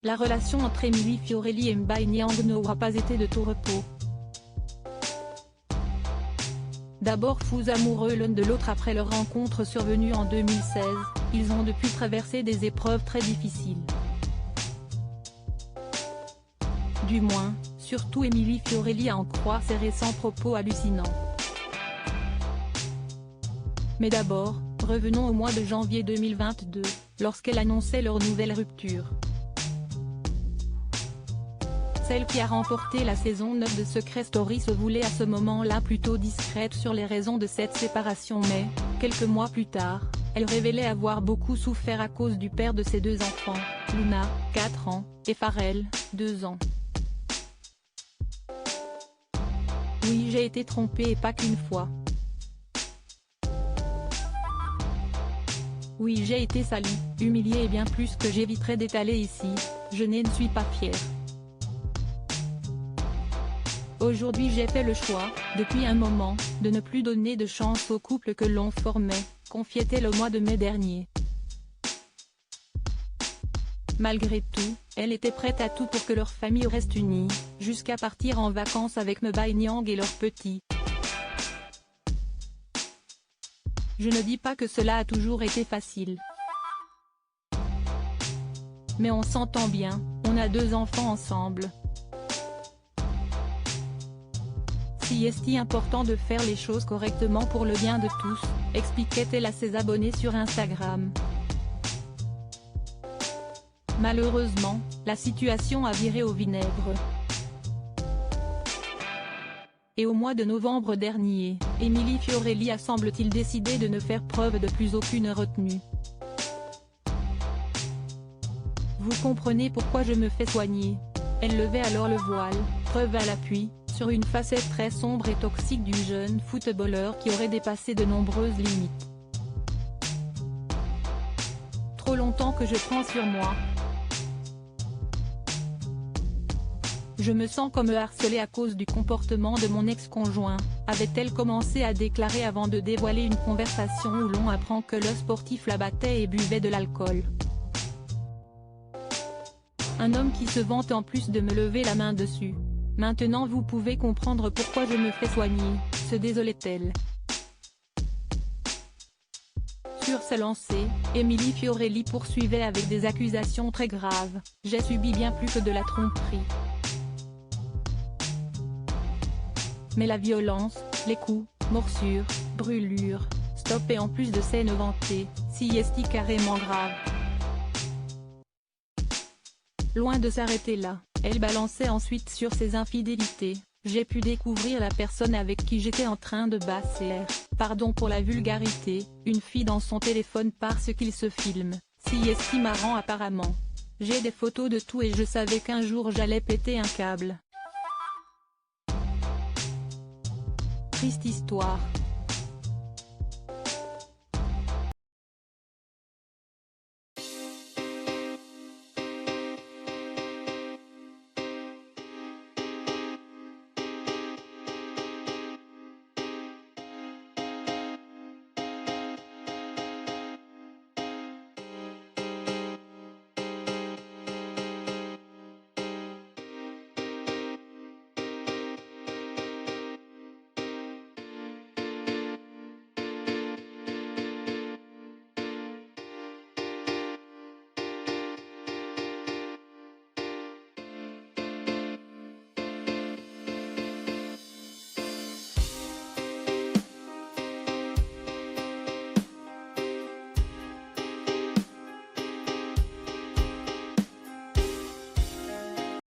La relation entre Emily Fiorelli et Mbai Niang n'aura pas été de tout repos. D'abord fous amoureux l'un de l'autre après leur rencontre survenue en 2016, ils ont depuis traversé des épreuves très difficiles. Du moins, surtout Emily Fiorelli à en croire ses récents propos hallucinants. Mais d'abord, revenons au mois de janvier 2022, lorsqu'elle annonçait leur nouvelle rupture. Celle qui a remporté la saison 9 de Secret Story se voulait à ce moment-là plutôt discrète sur les raisons de cette séparation mais, quelques mois plus tard, elle révélait avoir beaucoup souffert à cause du père de ses deux enfants, Luna, 4 ans, et Pharrell, 2 ans. Oui, j'ai été trompée et pas qu'une fois. Oui, j'ai été salie, humiliée et bien plus que j'éviterai d'étaler ici, je ne suis pas fière. Aujourd'hui j'ai fait le choix, depuis un moment, de ne plus donner de chance au couple que l'on formait, confiait-elle au mois de mai dernier. Malgré tout, elle était prête à tout pour que leur famille reste unie, jusqu'à partir en vacances avec Mbai Niang et leurs petits. Je ne dis pas que cela a toujours été facile. Mais on s'entend bien, on a 2 enfants ensemble. Si est important de faire les choses correctement pour le bien de tous, expliquait-elle à ses abonnés sur Instagram. Malheureusement, la situation a viré au vinaigre. Et au mois de novembre dernier, Emily Fiorelli a semble-t-il décidé de ne faire preuve de plus aucune retenue. Vous comprenez pourquoi je me fais soigner. Elle levait alors le voile, preuve à l'appui, sur une facette très sombre et toxique du jeune footballeur qui aurait dépassé de nombreuses limites. Trop longtemps que je prends sur moi. Je me sens comme harcelée à cause du comportement de mon ex-conjoint, avait-elle commencé à déclarer avant de dévoiler une conversation où l'on apprend que le sportif la battait et buvait de l'alcool. Un homme qui se vante en plus de me lever la main dessus. Maintenant vous pouvez comprendre pourquoi je me fais soigner, se désolait-elle. Sur sa lancée, Emily Fiorelli poursuivait avec des accusations très graves. J'ai subi bien plus que de la tromperie. Mais la violence, les coups, morsures, brûlures, stop et en plus de scènes vantées, si est carrément grave. Loin de s'arrêter là, elle balançait ensuite sur ses infidélités. J'ai pu découvrir la personne avec qui j'étais en train de basser, pardon pour la vulgarité, une fille dans son téléphone parce qu'il se filme, si est marrant apparemment. J'ai des photos de tout et je savais qu'un jour j'allais péter un câble. Triste histoire.